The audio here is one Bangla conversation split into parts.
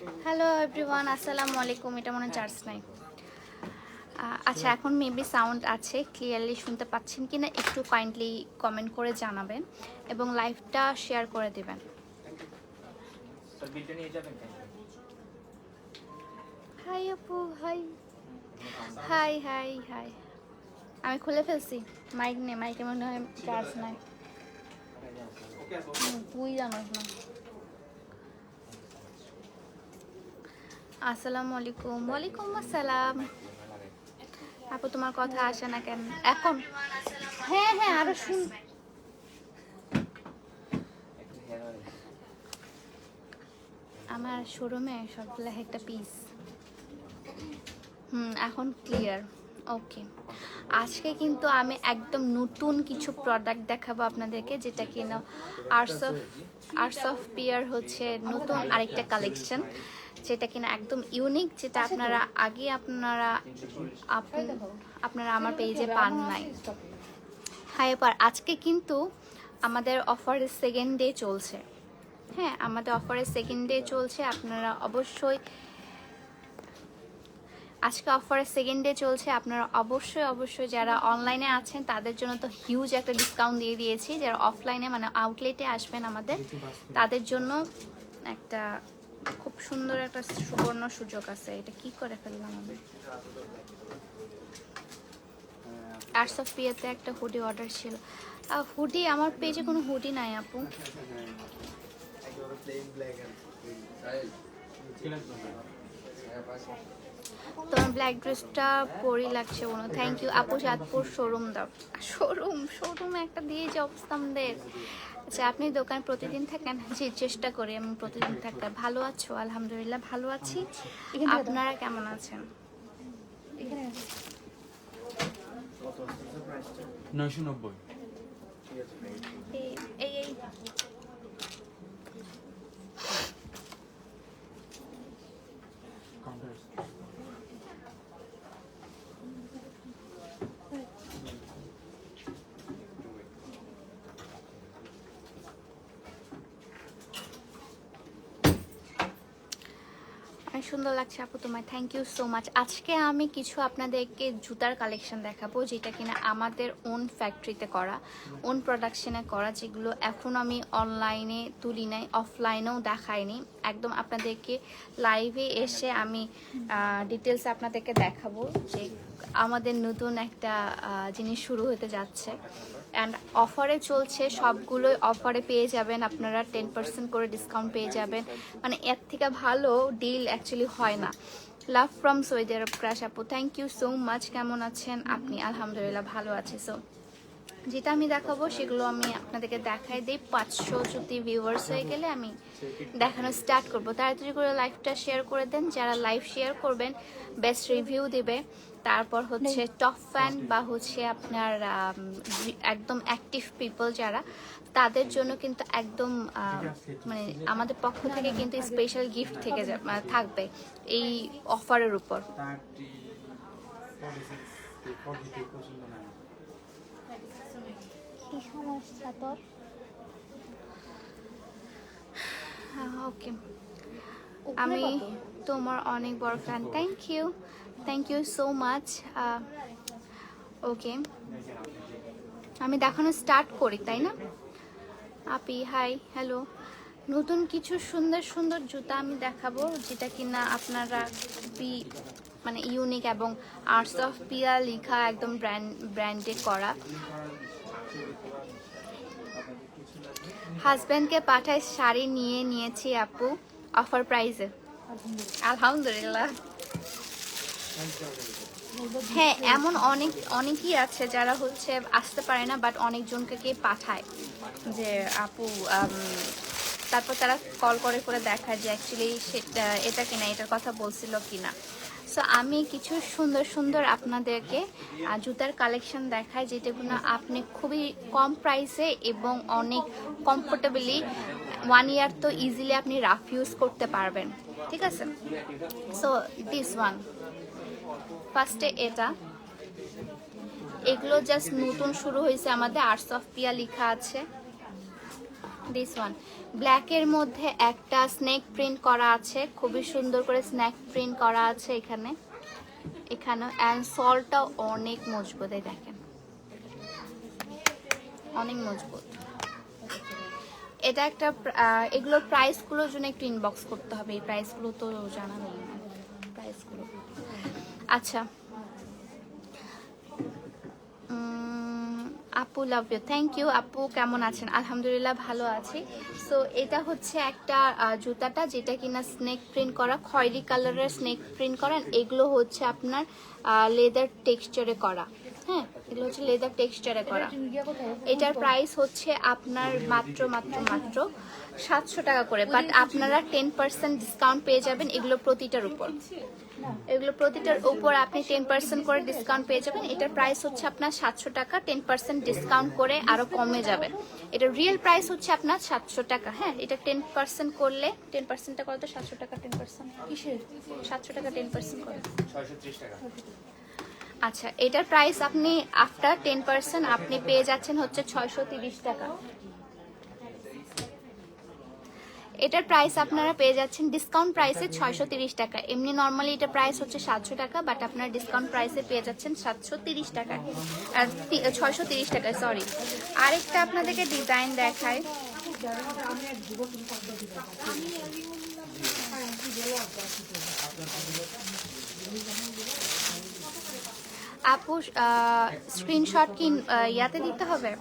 হ্যালো এভরিওয়ান, আসসালামু আলাইকুম। এটা মনে হয় চার্জ নাই। আচ্ছা, এখন মেবি সাউন্ড আছে, ক্লিয়ারলি শুনতে পাচ্ছেন কিনা একটু কাইন্ডলি কমেন্ট করে জানাবেন এবং লাইভটা শেয়ার করে দেবেন। হাই আপু, হাই হাই হাই হাই। আমি খুলে ফেলছি, মাইক নেই, মাইকে মনে হয় চার্জ নাই। তুই জানোস না। আসসালামু আলাইকুম। ওয়ালাইকুম আসসালাম। আপু তোমার কথা আসে না কেন এখন? হ্যাঁ হ্যাঁ, আরো শুন। আমার শোরুমে সবগুলো একটা পিস। এখন ক্লিয়ার। ওকে, আজকে কিন্তু আমি একদম নতুন কিছু প্রোডাক্ট দেখাবো আপনাদেরকে, যেটা কিনা আর্টস অফ পিয়ার হচ্ছে নতুন আরেকটা কালেকশন, যেটা কিনা একদম ইউনিক, যেটা আপনারা আমার পেজে পান নাই। হাইপার আজকে কিন্তু আমাদের অফারের সেকেন্ড ডে চলছে। হ্যাঁ, আমাদের অফারের সেকেন্ড ডে চলছে। আপনারা অবশ্যই আজকে অফারের সেকেন্ড ডে চলছে। আপনারা অবশ্যই যারা অনলাইনে আছেন তাদের জন্য তো হিউজ একটা ডিসকাউন্ট দিয়ে দিয়েছি। যারা অফলাইনে মানে আউটলেটে আসবেন আমাদের, তাদের জন্য একটা খুব সুন্দর একটা সুবর্ণ সুযোগ আছে। এটা কি করে ফেললাম আমি? আর্টস অফ পিয়াতে একটা হুডি অর্ডার ছিল। হুডি আমার পেজে কোনো হুডি নাই আপু। তোমার ব্ল্যাক ড্রেসটা পরি লাগছে বলো। থ্যাংক ইউ আপু। চাঁদপুর শোরুম দাও। শোরুমে একটা দিয়ে যে অবস্থা আমাদের। আচ্ছা, আপনি দোকানে প্রতিদিন থাকেন? জি, চেষ্টা করি আমি প্রতিদিন থাকতে। ভালো আছো? আলহামদুলিল্লাহ ভালো আছি। আপনারা কেমন আছেন? 990। এই অনেক সুন্দর লাগছে আপু তোমায়, থ্যাংক ইউ সো মাচ। আজকে আমি কিছু আপনাদেরকে জুতার কালেকশন দেখাবো, যেটা কিনা আমাদের ওন ফ্যাক্টরিতে করা, ওন প্রোডাকশনে করা, যেগুলো এখন আমি অনলাইনে তুলি নাই, অফলাইনেও দেখাইনি। একদম আপনাদেরকে লাইভে এসে আমি ডিটেলস আপনাদেরকে দেখাবো যে আমাদের নতুন একটা জিনিস শুরু হতে যাচ্ছে। অ্যান্ড অফারে চলছে, সবগুলোই অফারে পেয়ে যাবেন আপনারা। 10% করে ডিসকাউন্ট পেয়ে যাবেন। মানে এর থেকে ভালো ডিল অ্যাকচুয়ালি হয় না। Love from Saudi Arabia crush আপু, থ্যাংক ইউ সো মাচ। কেমন আছেন আপনি? আলহামদুলিল্লাহ ভালো আছি। সো যেটা আমি দেখাবো সেগুলো আমি আপনাদেরকে দেখাই দিই। 500 যদি ভিউয়ার্স হয়ে গেলে আমি দেখানো স্টার্ট করবো। তাড়াতাড়ি করে লাইভটা শেয়ার করে দেন। যারা লাইভ শেয়ার করবেন বেস্ট রিভিউ দেবে। তারপর হচ্ছে টপ ফ্যান বা হচ্ছে আপনার একদম অ্যাক্টিভ পিপল যারা, তাদের জন্য কিন্তু একদম মানে আমাদের পক্ষ থেকে কিন্তু স্পেশাল গিফট থেকে থাকবে এই অফারের উপর। কি সমস্যা তোর? ওকে, আমি তোমার অনেক বড় fan. Thank you so much. Okay, আমি দেখানো স্টার্ট করি, তাই না? আপি হাই, হ্যালো। নতুন কিছু সুন্দর সুন্দর জুতা আমি দেখাবো, যেটা কিনা আপনারা খুবই মানে ইউনিক এবং আর্টস অফ পিয়া লেখা, একদম ব্র্যান্ডেড করা। হাজব্যান্ডকে পাঠায় শাড়ি নিয়েছি আপু অফার প্রাইসে। আলহামদুলিল্লাহ। হ্যাঁ, এমন অনেকেই আছে যারা হচ্ছে আসতে পারে না, বাট অনেকজনকে পাঠায় যে আপু, তারপর তারা কল করে দেখায় যে অ্যাকচুয়ালি সেটা এটা কিনা, এটার কথা বলছিল কিনা। সো আমি কিছু সুন্দর সুন্দর আপনাদেরকে জুতার কালেকশন দেখাই, যেটাগুলো আপনি খুবই কম প্রাইসে এবং অনেক কমফোর্টেবলি 1 ইয়ার তো ইজিলি আপনি রাফ ইউজ করতে পারবেন। ঠিক আছে, সো দিস ওয়ান ফার্স্টে এগুলো জাস্ট নতুন শুরু হয়েছে আমাদের। আর্টস অফ পিয়া লেখা আছে, দিস ওয়ান ব্ল্যাকের মধ্যে একটা স্নেক প্রিন্ট করা আছে, খুবই সুন্দর করে স্নেক প্রিন্ট করা আছে এখানে অ্যান্ড সলটা অনেক মজবুত, এই দেখেন অনেক মজবুত। এটা একটা এগুলোর প্রাইসগুলোর জন্য একটু ইনবক্স করতে হবে, এই প্রাইসগুলো তো জানা নেই প্রাইসগুলো। আচ্ছা আপু লাভ ইউ, থ্যাংক ইউ আপু, কেমন আছেন? আলহামদুলিল্লাহ ভালো আছি। সো এটা হচ্ছে একটা জুতাটা যেটা কিনা স্নেক প্রিন্ট করা, খয়েরি কালারের স্নেক প্রিন্ট করা, এগুলো হচ্ছে আপনার লেদার টেক্সচারে করা। হ্যাঁ, এগুলো হচ্ছে লেদার টেক্সচারে করা। এটার প্রাইস হচ্ছে আপনার মাত্র 700 টাকা করে, বাট আপনারা 10% ডিসকাউন্ট পেয়ে যাবেন এগুলো প্রতিটার উপর। আপনি 10% করে ডিসকাউন্ট পেয়ে যাবেন। এটার প্রাইস হচ্ছে আপনার 700 টাকা, 10% ডিসকাউন্ট করে আরো কমে যাবে। এটা রিয়েল প্রাইস হচ্ছে আপনার 700 টাকা। হ্যাঁ, এটা 10% করলে 10%টা কত? 700 টাকা 10% কিসের? 700 টাকা 10% করে 630 টাকা। আচ্ছা, এটার প্রাইস আপনি আফটার 10% আপনি পেয়ে যাচ্ছেন হচ্ছে 630 টাকা। এটার প্রাইস আপনারা পেয়ে যাচ্ছেন ডিসকাউন্ট প্রাইসে 630 টাকা। এমনি নর্মালি এটা প্রাইস হচ্ছে 700 টাকা, বাট আপনারা ডিসকাউন্ট প্রাইসে পেয়ে যাচ্ছেন 730 টাকায়, 630 টাকায় সরি। আরেকটা আপনাদেরকে ডিজাইন দেখায়, আপু স্ক্রিনশট কি ইয়াতে দিতে হবে?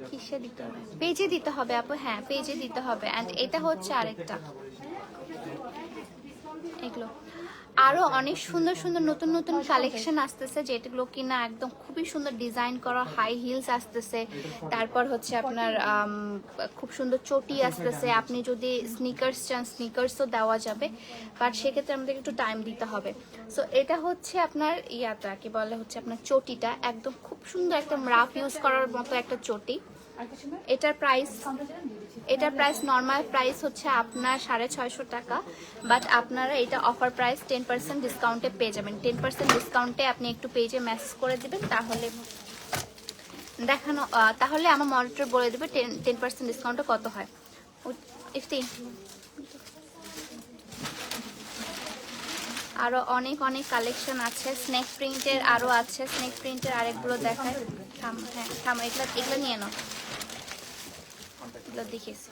কিসে দিতে হবে? পেজে দিতে হবে আপু, হ্যাঁ পেজে দিতে হবে। অ্যান্ড এটা হচ্ছে আরেকটা, এগুলো আরো অনেক সুন্দর সুন্দর নতুন নতুন কালেকশন আসতেছে, যেগুলো কিনা একদম খুবই সুন্দর ডিজাইন করা, হাই হিলস আসতেছে, তারপর হচ্ছে আপনার খুব সুন্দর চটি আসতেছে। আপনি যদি স্নিকার্স চান স্নিকার্সও দেওয়া যাবে, বাট সেক্ষেত্রে আমাদের একটু টাইম দিতে হবে। সো এটা হচ্ছে আপনার ইয়াটা কি বলে হচ্ছে আপনার চটিটা, একদম খুব সুন্দর একদম রাফ ইউজ করার মতো একটা চটি। এটার প্রাইস নর্মাল প্রাইস হচ্ছে আপনার 650 টাকা, বাট আপনারা এটা অফার প্রাইস 10% ডিসকাউন্টে পেয়ে যাবেন। 10% ডিসকাউন্টে আপনি একটু পেজে মেসেজ করে দিবেন, তাহলে আমার মনিটর বলে দেবে 10% ডিসকাউন্টে কত হয়। আরো অনেক অনেক কালেকশন আছে, স্নেক প্রিন্টের আরো আছে, স্নেক প্রিন্টের আরেকগুলো দেখায়। থাম এগুলো নিয়ে নাও, দেখিয়েছি।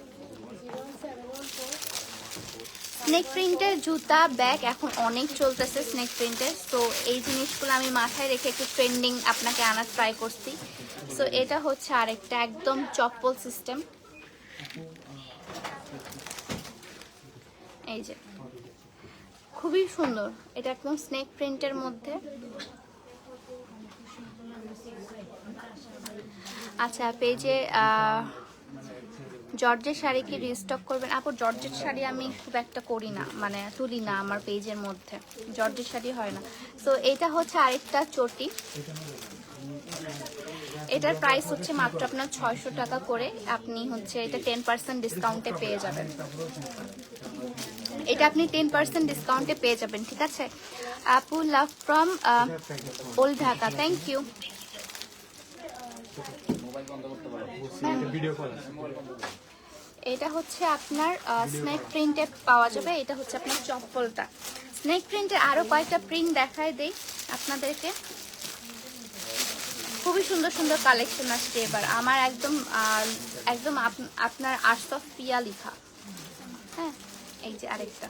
স্নেক প্রিন্টের জুতা ব্যাগ এখন অনেক চলতেছে স্নেক প্রিন্টের, তো এই জিনিসগুলো আমি মাথায় রেখে একটু ট্রেন্ডিং আপনাকে আনার ট্রাই করছি। সো এটা হচ্ছে আরেকটা একদম চপ্পল সিস্টেম, এই যে খুবই সুন্দর, এটা একদম স্নেক প্রিন্টের মধ্যে। আচ্ছা, পেজে জর্জের শাড়ি কি রিস্টক করবেন? আপু জর্জের শাড়ি আমি খুব একটা করি না, মানে তুলি না আমার পেজের মধ্যে, জর্জের শাড়ি হয় না। সো এটা হচ্ছে আরেকটা চটি, এটার প্রাইস হচ্ছে মাত্র আপনার 600 টাকা করে, আপনি হচ্ছে এটা 10% ডিসকাউন্টে পেয়ে যাবেন। এটা আপনি 10% ডিসকাউন্টে পেয়ে যাবেন, ঠিক আছে আপু? Love from old Dhaka, thank you. এটা হচ্ছে আপনার স্নেক প্রিন্টে পাওয়া যাবে, এটা হচ্ছে আপনার চপ্পলটা। স্নেক প্রিন্টে আরো কয়েকটা প্রিন্ট দেখায় দেই আপনাদেরকে, খুবই সুন্দর সুন্দর কালেকশন আসছে এবার আমার, একদম আপনার আর্টস অফ পিয়া লেখা। হ্যাঁ, এই যে আরেকটা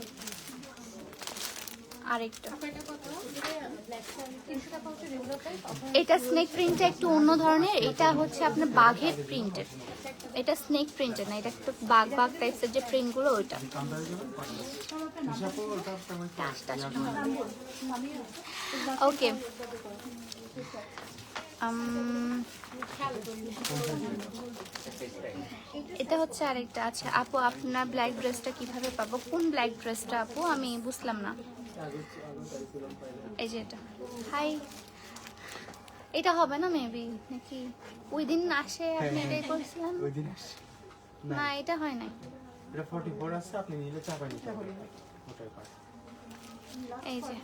এটা স্নেক প্রিন্টটা একটু অন্য ধরনের, এটা হচ্ছে আপনার বাঘের প্রিন্টের, এটা স্নেক প্রিন্টের না, এটা একটু বাঘ টাইপসের যে প্রিন্টগুলো ওইটা। ওকে, এটা হচ্ছে আরেকটা। আচ্ছা আপু, আপনার ব্ল্যাক ড্রেসটা কিভাবে পাবো? কোন ব্ল্যাক ড্রেসটা আপু? আমি বুঝলাম না। এই যে এটা, হাই, এটা হবে না মেবি, নাকি ওই দিন আসে আপনি এটাই করছিলেন? না, এটা হয় নাই। এটা 44 আছে, আপনি নিলে চাপাই নিতে পারবেন। এই যে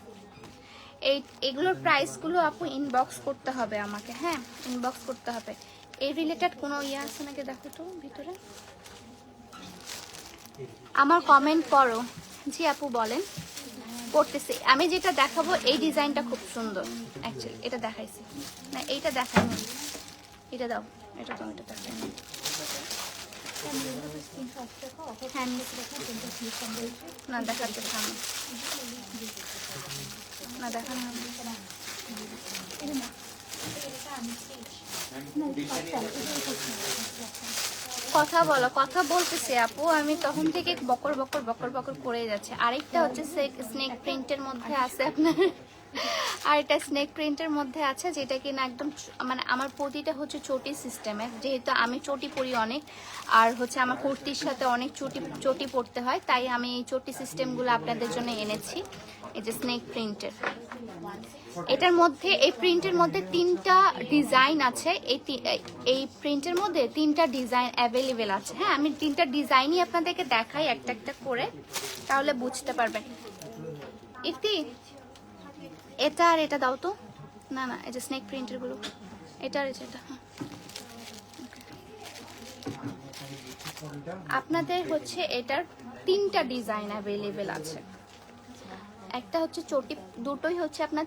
এগুলোর প্রাইসগুলো আপু ইনবক্স করতে হবে আমাকে, হ্যাঁ ইনবক্স করতে হবে। এই রিলেটেড কোনো ইয়ে আছে নাকি দেখো তো ভিতরে। আমার কমেন্ট করো। জি আপু বলেন, পড়তেছি। আমি যেটা দেখাবো এই ডিজাইনটা খুব সুন্দর অ্যাকচুয়ালি, এটা দেখাইছি না, এইটা দেখাইনি, এটা দাও, এটা তো এটা দেখাইনি। হ্যাঁ না দেখাতে থামো, না দেখানো কথা বলো, কথা বলতেছি আপু, আমি তখন থেকে বকর বকর বকর বকর করে যাচ্ছে। আরেকটা হচ্ছে স্নেক প্রিন্টের মধ্যে আছে আপনার, আর এটা স্নেক প্রিন্টের মধ্যে আছে যেটা কিনা একদম মানে আমার প্রতিটা হচ্ছে চটি সিস্টেমের, যেহেতু আমি চটি পরি অনেক, আর হচ্ছে আমার কুর্তির সাথে অনেক চটি পরতে হয়, তাই আমি এই চটি সিস্টেমগুলো আপনাদের জন্য এনেছি। এই যে স্নেক প্রিন্টের, এটার মধ্যে এই প্রিন্টের মধ্যে 3টা ডিজাইন আছে। এই প্রিন্টের মধ্যে 3টা ডিজাইন অ্যাভেলেবেল আছে। হ্যাঁ, আমি 3টা ডিজাইনই আপনাদেরকে দেখাই একটা একটা করে, তাহলে বুঝতে পারবেন। ইতি এটা আর এটা দাও তো, না না এটা স্নেক প্রিন্টের গুলো, এটা আর এটা। হ্যাঁ আপনাদের হচ্ছে এটার 3টা ডিজাইন অ্যাভেলেবেল আছে। একটা হচ্ছে চটি, দুটোই হচ্ছে আপনার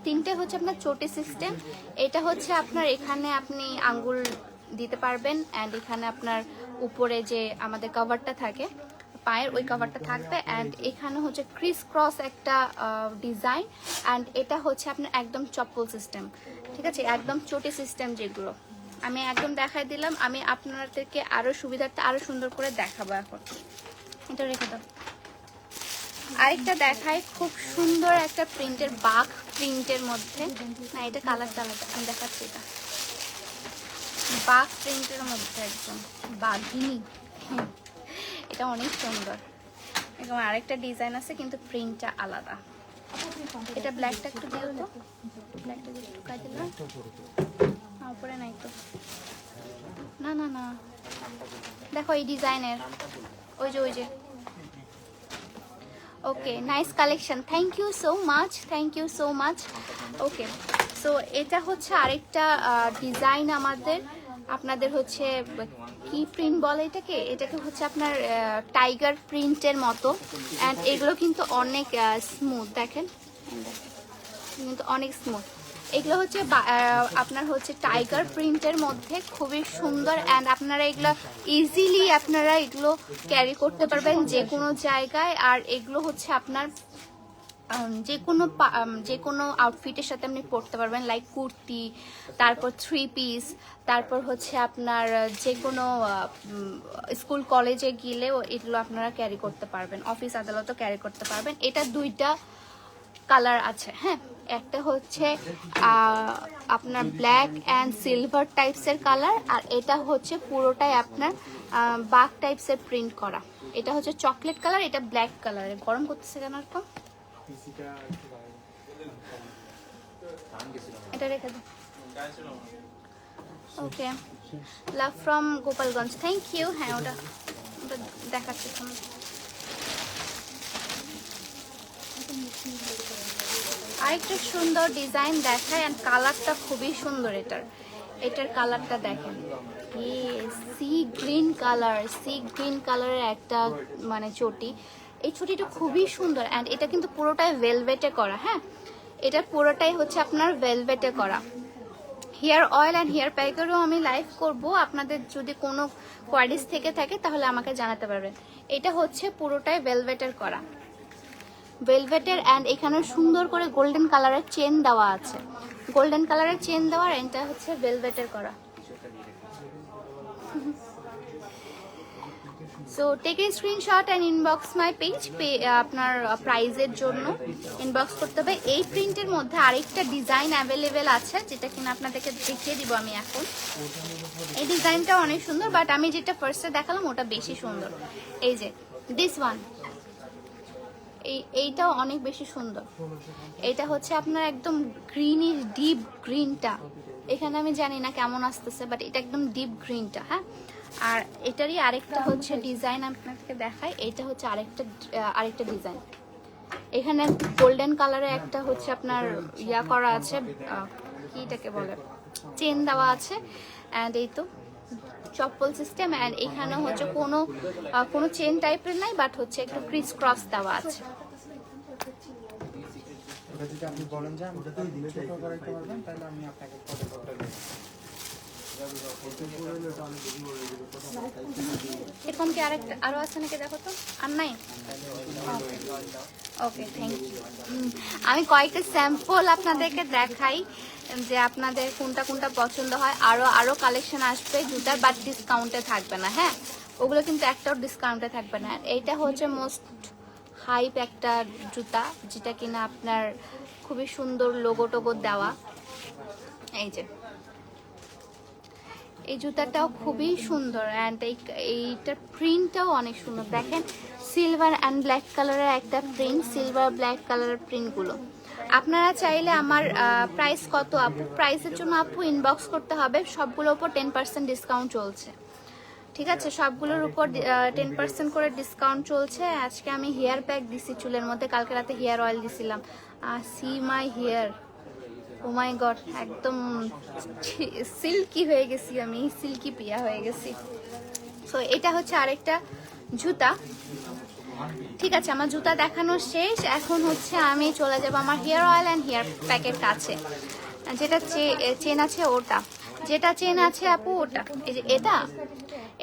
3টে হচ্ছে আপনার চটি সিস্টেম। এটা হচ্ছে আপনার এখানে আপনি আঙ্গুল দিতে পারবেন, অ্যান্ড এখানে আপনার উপরে যে আমাদের কভারটা থাকে পায়ের, ওই কভারটা থাকবে, অ্যান্ড এখানে হচ্ছে ক্রিস ক্রস একটা ডিজাইন, অ্যান্ড এটা হচ্ছে আপনার একদম চপ্পল সিস্টেম। ঠিক আছে, একদম চটি সিস্টেম যেগুলো আমি একদম দেখাই দিলাম। আমি আপনাদেরকে আরও সুবিধার্থে আরও সুন্দর করে দেখাবো। এখন এটা রেখে দাও। আরেকটা দেখাই, খুব সুন্দর একটা প্রিন্টের, বাঘ প্রিন্টের মধ্যে, না এটা কালারটা আলাদা, আমি দেখাচ্ছি। এটা বাঘ প্রিন্টের মধ্যে একদম বাঘিনী, এটা অনেক সুন্দর। এরকম আরেকটা ডিজাইন আছে কিন্তু প্রিন্টটা আলাদা। এটা ব্ল্যাকটা একটু দিও তো, ব্ল্যাকটা একটু ঢুকাই দিলাম। উপরে নাই তো, না না না দেখো এই ডিজাইনের, ওই যে ওই যে। Okay, nice collection, thank you so much, thank you so much. Okay, so এটা হচ্ছে আরেকটা ডিজাইন আমাদের, আপনাদের হচ্ছে কি প্রিন্ট বলে এটাকে, এটাকে হচ্ছে আপনার টাইগার প্রিন্টের মতো, অ্যান্ড এগুলো কিন্তু অনেক স্মুথ, দেখেন কিন্তু অনেক স্মুথ। এগুলো হচ্ছে আপনার হচ্ছে টাইগার প্রিন্টের মধ্যে, খুবই সুন্দর, অ্যান্ড আপনারা এগুলো ইজিলি আপনারা এগুলো ক্যারি করতে পারবেন যে কোনো জায়গায়। আর এগুলো হচ্ছে আপনার যে কোনো আউটফিটের সাথে আপনি পরতে পারবেন, লাইক কুর্তি, তারপর 3 পিস, তারপর হচ্ছে আপনার যে কোনো স্কুল কলেজে গেলেও এগুলো আপনারা ক্যারি করতে পারবেন, অফিস আদালতও ক্যারি করতে পারবেন। এটা 2টা কালার আছে। হ্যাঁ, একটা হচ্ছে আপনার ব্ল্যাক অ্যান্ড সিলভার টাইপসের কালার, আর এটা হচ্ছে পুরোটাই আপনার বাঘ টাইপসের প্রিন্ট করা। এটা হচ্ছে চকলেট কালার, এটা ব্ল্যাক কালারের। গরম করতেছে কেন এরকম? এটা রেখে দাও। Okay, love from Gopalganj, thank you. হ্যাঁ ওটা ওটা দেখাচ্ছি। আরেকটা সুন্দর ডিজাইন দেখায়, অ্যান্ড কালারটা খুবই সুন্দর। এটার কালারটা দেখেন, sea green colour, sea green কালারের একটা মানে চটি। এই চটিটা খুবই সুন্দর, অ্যান্ড এটা কিন্তু পুরোটাই ভেলভেটে করা। হ্যাঁ, এটা পুরোটাই হচ্ছে আপনার ভেলভেটে করা। হেয়ার অয়েল অ্যান্ড হেয়ার প্যাকেরও আমি লাইভ করব, আপনাদের যদি কোনো কোয়ারিজ থেকে থাকে তাহলে আমাকে জানাতে পারবেন। এটা হচ্ছে পুরোটাই ভেলভেটের করা, ভেলভেটের, অ্যান্ড এখানে সুন্দর করে গোল্ডেন কালারের চেন দেওয়া আছে, গোল্ডেন কালারের চেন দেওয়া, এটা হচ্ছে ভেলভেটের করা। So take a screenshot and inbox my page, আপনার প্রাইজের জন্য ইনবক্স করতে হবে। এই প্রিন্টের মধ্যে আরেকটা ডিজাইন অ্যাভেলেবেল আছে, যেটা কিনা আপনাদেরকে দেখিয়ে দিব আমি এখন। এই ডিজাইনটা অনেক সুন্দর, বাট আমি যেটা ফার্স্টে দেখালাম ওটা বেশি সুন্দর। এই যে দিস ওয়ান, এইটাও অনেক বেশি সুন্দর। এটা হচ্ছে আপনার একদম গ্রিনের ডিপ গ্রিনটা, এখানে আমি জানি না কেমন আসতেছে, বাট এটা একদম ডিপ গ্রিনটা। হ্যাঁ, আর এটারই আরেকটা হচ্ছে ডিজাইন আপনাকে দেখাই। এটা হচ্ছে আরেকটা ডিজাইন, এখানে গোল্ডেন কালারের একটা হচ্ছে আপনার ইয়া করা আছে, কি এটাকে বলে, চেন দেওয়া আছে, অ্যান্ড এই তো চপ্পল সিস্টেম, অ্যান্ড এখানে হচ্ছে কোনো চেন টাইপের নাই, বাট হচ্ছে একটু ক্রিস ক্রস দেওয়া আছে। এটা যদি আপনি বলেন যে আমি যদি ছোট করাইতে পারবেন তাহলে আমি আপনাকে ফটোটা দেব। এখন কি আরো আছে নাকি দেখো তো, আর নাই? ওকে, থ্যাংক ইউ। আমি কয়েকটা স্যাম্পল আপনাদেরকে দেখাই যে আপনাদের কোনটা কোনটা পছন্দ হয়। আরো কালেকশন আসবে জুতার, বাট ডিসকাউন্টে থাকবে না, হ্যাঁ ওগুলো কিন্তু একটাও ডিসকাউন্টে থাকবে না। এইটা হচ্ছে মোস্ট হাইপ একটা জুতা, যেটা কিনা আপনার খুবই সুন্দর লোগো টোগো দেওয়া। এই যে এই জুতাটাও খুবই সুন্দর, অ্যান্ড এইটার প্রিন্টটাও অনেক সুন্দর। দেখেন সিলভার অ্যান্ড ব্ল্যাক কালারের একটা প্রিন্ট, সিলভার ব্ল্যাক কালারের প্রিন্টগুলো। আপনারা চাইলে আমার প্রাইস কত আপু, প্রাইসের জন্য আপু ইনবক্স করতে হবে। সবগুলোর উপর 10% ডিসকাউন্ট চলছে, ঠিক আছে? সবগুলোর উপর 10% করে ডিসকাউন্ট চলছে। আজকে আমি হেয়ার প্যাক দিছি চুলের মধ্যে, কালকে রাতে হেয়ার অয়েল দিছিলাম। See my hair, oh my God, একদম সিল্কি হয়ে গেছি আমি, সিল্কি পিয়া হয়ে গেছি। সো এটা হচ্ছে আরেকটা জুতা, ঠিক আছে? আমার জুতা দেখানো শেষ। এখন হচ্ছে আমি চলে যাব আমার হেয়ার অয়েল অ্যান্ড হেয়ার প্যাকের কাছে। যেটা চেন আছে ওটা, যেটা চেন আছে আপু ওটা, এই যে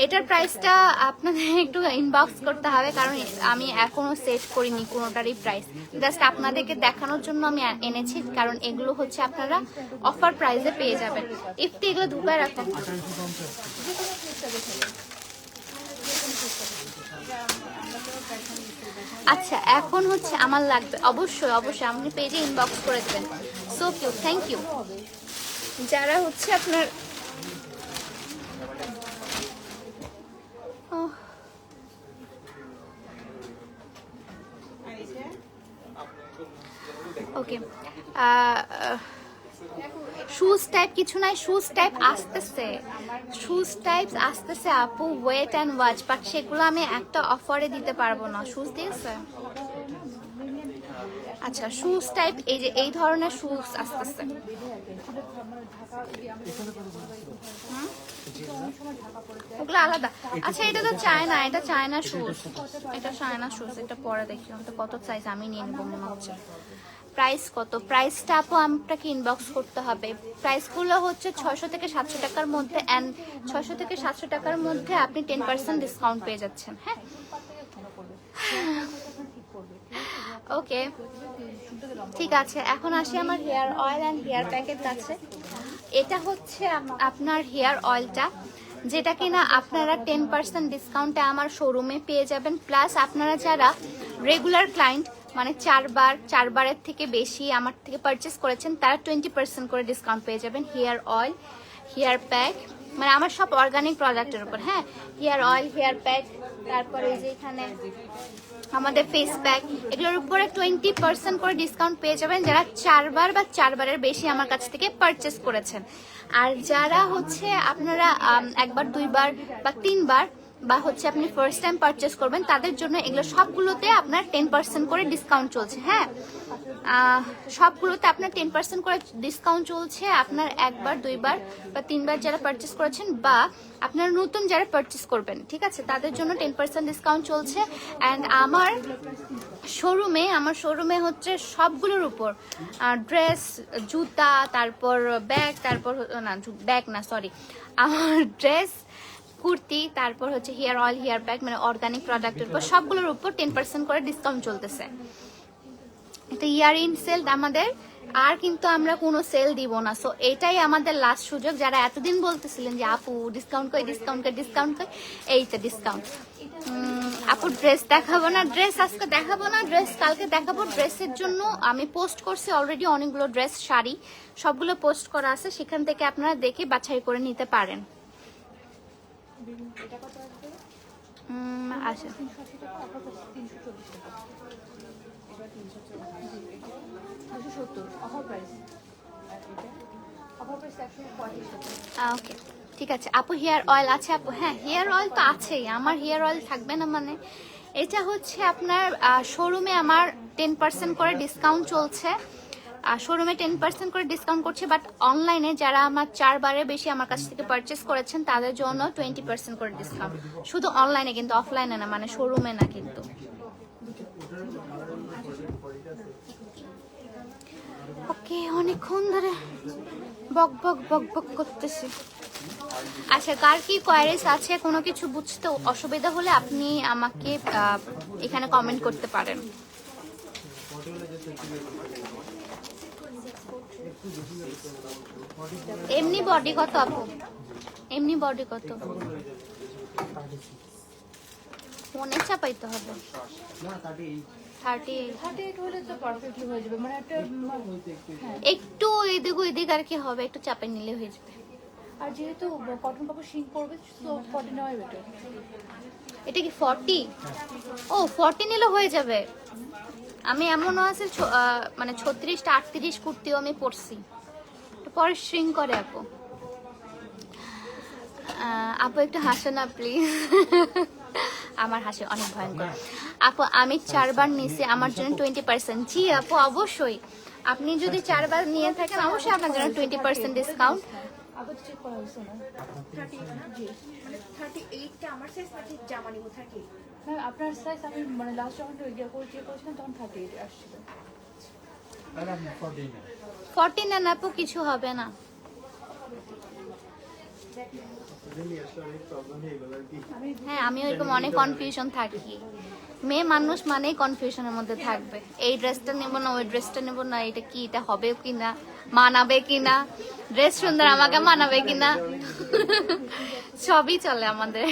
এটার প্রাইসটা আপনাদের একটু ইনবক্স করতে হবে, কারণ আমি এখনো সেট করিনি কোনোটারই প্রাইস। জাস্ট আপনাদেরকে দেখানোর জন্য আমি এনেছি, কারণ এগুলো হচ্ছে আপনারা অফার প্রাইসে পেয়ে যাবেন। ইফতি এগুলো ধুপায় রাখুন। আচ্ছা, এখন হচ্ছে আমার লাগবে, অবশ্যই আমাকে পেজে ইনবক্স করে দেবেন। সো কিউ, থ্যাংক ইউ। যারা হচ্ছে আপনার ওকে, শুজ টাইপ কিছু নাই, শুজ টাইপ আসতেছে আপু, ওয়েট অ্যান্ড ওয়াচ, বাট সেগুলো আমি একটা অফারে দিতে পারবো না। শুজ দিয়েছে, আচ্ছা শুজ টাইপ এই যে এই ধরনের শুজ আসতেছে। ওগুলো আলাদা। আচ্ছা এটা তো চায়না, এটা চায়না শুজ, এটা পরে দেখি তো কত সাইজ, আমি নিয়ে নেবো মনে হচ্ছে। প্রাইস কত, প্রাইসটা আপু আপনাকে ইনবক্স করতে হবে। প্রাইসগুলো হচ্ছে 600 থেকে 700 টাকার মধ্যে, অ্যান্ড 600 থেকে 700 টাকার মধ্যে আপনি 10% ডিসকাউন্ট পেয়ে যাচ্ছেন, হ্যাঁ ওকে ঠিক আছে। এখন আসি আমার হেয়ার অয়েল অ্যান্ড হেয়ার প্যাকের কাছে। এটা হচ্ছে আপনার হেয়ার অয়েলটা, যেটা কিনা আপনারা 10% ডিসকাউন্টে আমার শোরুমে পেয়ে যাবেন। প্লাস আপনারা যারা রেগুলার ক্লায়েন্ট, মানে চারবারের থেকে বেশি আমার থেকে পারচেস করেছেন, তারা 20% করে ডিসকাউন্ট পেয়ে যাবেন। হেয়ার অয়েল, হেয়ার প্যাক, মানে আমার সব অর্গানিক প্রোডাক্টের উপর, হ্যাঁ হেয়ার অয়েল, হেয়ার প্যাক, তারপরে এই যে এখানে আমাদের ফেস প্যাক, এগুলোর উপরে 20% করে ডিসকাউন্ট পেয়ে যাবেন যারা 4 বার বা 4 বারের বেশি আমার কাছ থেকে পারচেস করেছেন। আর যারা হচ্ছে আপনারা 1 বার 2 বার বা 3 বার বা হচ্ছে আপনি ফার্স্ট টাইম পারচেস করবেন, তাদের জন্য এগুলো সবগুলোতে আপনার 10% করে ডিসকাউন্ট চলছে, হ্যাঁ সবগুলোতে আপনার 10% করে ডিসকাউন্ট চলছে। আপনার 1 বার 2 বার বা 3 বার যারা পারচেস করেছেন, বা আপনার নতুন যারা পারচেস করবেন, ঠিক আছে, তাদের জন্য 10% ডিসকাউন্ট চলছে। অ্যান্ড আমার শোরুমে হচ্ছে সবগুলোর উপর ড্রেস, জুতা, তারপর ব্যাগ, আমার ড্রেস, কুর্তি, তারপর হচ্ছে হেয়ার অয়েল, হেয়ার প্যাক, মানে অর্গানিক প্রোডাক্টের উপর সবগুলোর উপর 10% করে ডিসকাউন্ট চলতেছে। এটা ইয়ার ইন সেল আমাদের, আর কিন্তু আমরা কোনো সেল দিব না। সো এটাই আমাদের লাস্ট সুযোগ। যারা এতদিন বলতেছিলেন যে আপু ডিসকাউন্ট করে, এইটা ডিসকাউন্ট। আপু ড্রেস দেখাবো না, ড্রেস আজকে দেখাবো না, ড্রেস কালকে দেখাবো। ড্রেসের জন্য আমি পোস্ট করছি অলরেডি অনেকগুলো ড্রেস, শাড়ি, সবগুলো পোস্ট করা আছে, সেখান থেকে আপনারা দেখে বাছাই করে নিতে পারেন। আচ্ছা ওকে ঠিক আছে আপু। হেয়ার অয়েল আছে আপু, হ্যাঁ হেয়ার অয়েল তো আছেই, আমার হেয়ার অয়েল থাকবে না মানে? এটা হচ্ছে আপনার শোরুমে আমার 10% করে ডিসকাউন্ট চলছে। শোরুমে 10% করে ডিসকাউন্ট করছে, বাট অনলাইনে যারা আমার 4 বারের বেশি আমার কাছ থেকে পারচেস করেছেন তাদের জন্য 20% করে ডিসকাউন্ট। শুধু অনলাইনে, কিন্তু অফলাইনে না, মানে শোরুমে না কিন্তু। ওকে, অনেকক্ষণ ধরে বক বক বক বক করতেছি। আচ্ছা, কার কি কোয়ারিজ আছে, কোনো কিছু বুঝতে অসুবিধা হলে আপনি আমাকে এখানে কমেন্ট করতে পারেন। এমনি বডি কত আপু? এমনি বডি কত? ফোনে চাপাইতে হবে। 38 হলে তো পারফেক্টলি হয়ে যাবে, মানে একটা একটু এদিক ওইদিক আর কি হবে, একটু চাপাই নিলে হয়ে যাবে। আর যেহেতু কটন কাপড় শিং পড়বে, তো 40 নেওয়াই বেটার। এটা কি 40? ও 40 নিলে হয়ে যাবে। আমি এমনও আছে মানে 36টা 38 কুর্তিও আমি পরছি, পরে শ্রিঙ্ক করে আপু। আপু একটু হাসো না প্লিজ। আমার হাসি অনেক ভয়ঙ্কর। আপু আমি 4 বার নিছি, আমার জন্য 20%। জি আপু অবশ্যই, আপনি যদি 4 বার নিয়ে থাকেন অবশ্যই আপনার জন্য 20% ডিসকাউন্ট। আবার চেক করা হয়েছে না 30 না, জি মানে 38টা আমার সাইজ, নাকি জামা নিব 30? না, আপনার সাইজ আমি মানে লাস্ট যখন চেক করেছিলাম তখন 38 আসছিল। তাহলে আপনি 14 নেন। 40 নেন আপু, কিছু হবে না। হ্যাঁ, আমি ওইরকম অনেক কনফিউশন থাকি। মেয়ে মানুষ মানেই কনফিউশনের মধ্যে থাকবে, এই ড্রেসটা নেব না, ওই ড্রেসটা নেব না, এটা কি, এটা হবে কিনা, মানাবে কিনা, ড্রেস সুন্দর আমাকে মানাবে কিনা, সবই চলে আমাদের।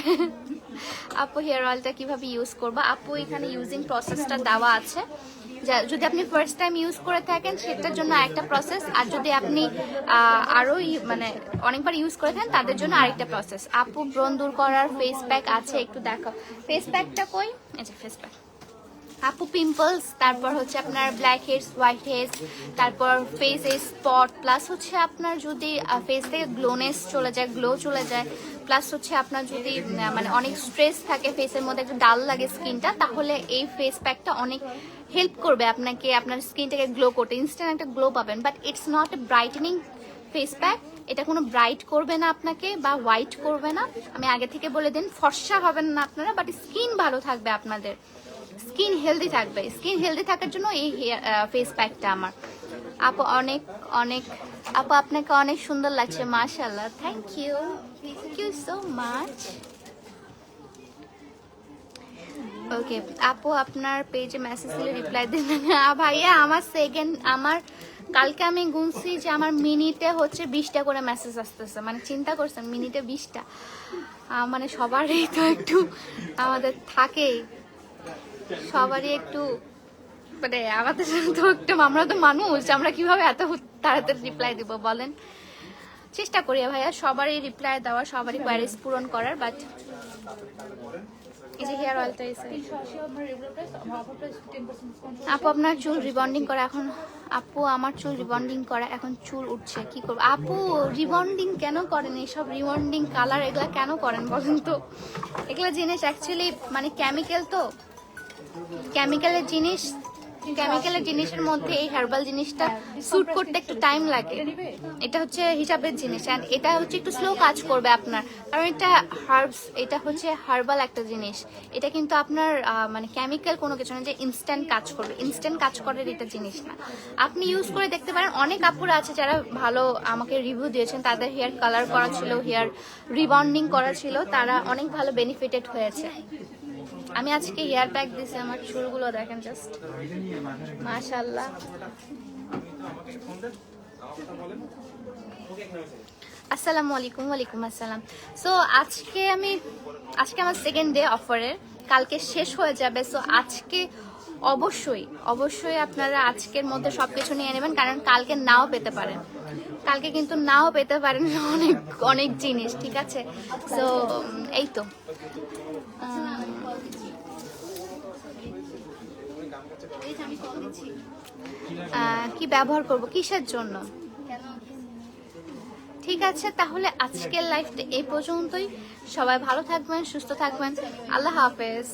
আপু হেয়ার অয়েলটা কিভাবে ইউজ করবো? আপু এখানে ইউজিং প্রসেসটা দেওয়া আছে। যদি আপনি ফার্স্ট টাইম ইউজ করে থাকেন সেটার জন্য একটা প্রসেস, আর যদি আপনি আরো মানে অনেকবার ইউজ করে থাকেন তাদের জন্য আরেকটা প্রসেস। আপু ব্রণ দূর করার ফেস প্যাক আছে, একটু দেখো ফেস প্যাকটা কই। আচ্ছা, ফেস প্যাক আপু পিম্পলস, তারপর হচ্ছে আপনার ব্ল্যাক হেডস, হোয়াইট হেডস, তারপর ফেসে স্পট, প্লাস হচ্ছে আপনার যদি ফেস থেকে গ্লোনেস চলে যায়, গ্লো চলে যায়, প্লাস হচ্ছে আপনার যদি মানে অনেক স্ট্রেস থাকে ফেসের মধ্যে, একটু ডাল লাগে স্কিনটা, তাহলে এই ফেস প্যাকটা অনেক হেল্প করবে আপনাকে আপনার স্কিনটাকে গ্লো করতে। ইনস্ট্যান্ট একটা গ্লো পাবেন, but it's not a brightening face pack. এটা কোনো ব্রাইট করবে না আপনাকে বা হোয়াইট করবে না, আমি আগে থেকে বলে দিন। ফর্সা হবেন না আপনারা, বাট স্কিন ভালো থাকবে আপনাদের, স্কিন হেলদি থাকবে। স্কিন হেলদি থাকার জন্য এই ফেস প্যাকটা আমার। আপু অনেক অনেক, আপু আপনাকে অনেক সুন্দর লাগছে, মাশাআল্লাহ। Thank you so much. Okay আপু, আপনার পেজে মেসেজ দিলে রিপ্লাই দিন না ভাইয়া। আমার কালকে আমি গুনছি যে আমার মিনিটে হচ্ছে 20টা করে মেসেজ আসতেছে, মানে চিন্তা করছেন মিনিটে 20টা। মানে সবারই তো একটু আমাদের থাকেই, সবারই একটু মানে আমাদের তো একটু, আমরা তো মানুষ, আমরা কিভাবে এত তাড়াতাড়ি রিপ্লাই দিব বলেন। চেষ্টা করি ভাইয়া সবারই রিপ্লাই দেওয়ার, সবারই কোয়ারিজ পূরণ করার, বাট এই যে হেয়ার অয়েলটা এসে। 380 আমার রেগুলার প্রাইস, আমার অফার প্রাইস 10% ডিসকাউন্ট। আপু আপনার চুল রিবন্ডিং করা এখন, আপু আমার চুল রিবন্ডিং করা এখন চুল উঠছে, কি করবো? আপু রিবন্ডিং কেন করেন? এইসব রিবন্ডিং কালার এগুলা কেন করেন বলেন তো? এগুলা জিনিস অ্যাকচুয়ালি মানে কেমিক্যাল, তো কেমিক্যালের জিনিসের মধ্যে এই হার্বাল জিনিসটা স্যুট করতে একটু টাইম লাগে। এটা হচ্ছে হিসাবের জিনিস, আর এটা হচ্ছে একটু স্লো কাজ করবে আপনার, কারণ এটা হার্বস, এটা হচ্ছে হার্বাল একটা জিনিস। এটা কিন্তু আপনার মানে কেমিক্যাল কোনো কিছু না যে ইনস্ট্যান্ট কাজ করবে, ইনস্ট্যান্ট কাজ করার এটা জিনিস না। আপনি ইউজ করে দেখতে পারেন। অনেক আপুরা আছে যারা ভালো আমাকে রিভিউ দিয়েছেন, তাদের হেয়ার কালার করা ছিল, হেয়ার রিবন্ডিং করা ছিল, তারা অনেক ভালো বেনিফিটেড হয়েছে। আমি আজকে হেয়ার প্যাক দিয়েছি, আমার চুলগুলো দেখেন জাস্ট মাশাআল্লাহ। আসসালামু আলাইকুম। ওয়ালাইকুম আসসালাম। সো আজকে আমার সেকেন্ড ডে অফারের, কালকে শেষ হয়ে যাবে। সো আজকে অবশ্যই আপনারা আজকের মধ্যে সবকিছু নিয়ে নেবেন, কারণ কালকে নাও পেতে পারেন, কালকে কিন্তু নাও পেতে পারেন অনেক জিনিস, ঠিক আছে? সো এই তো কি ব্যবহার করব, কিসের জন্য? ঠিক আছে, তাহলে আজকের লাইফটা এই পর্যন্তই। সবাই ভালো থাকবেন, সুস্থ থাকবেন। আল্লাহ হাফেজ।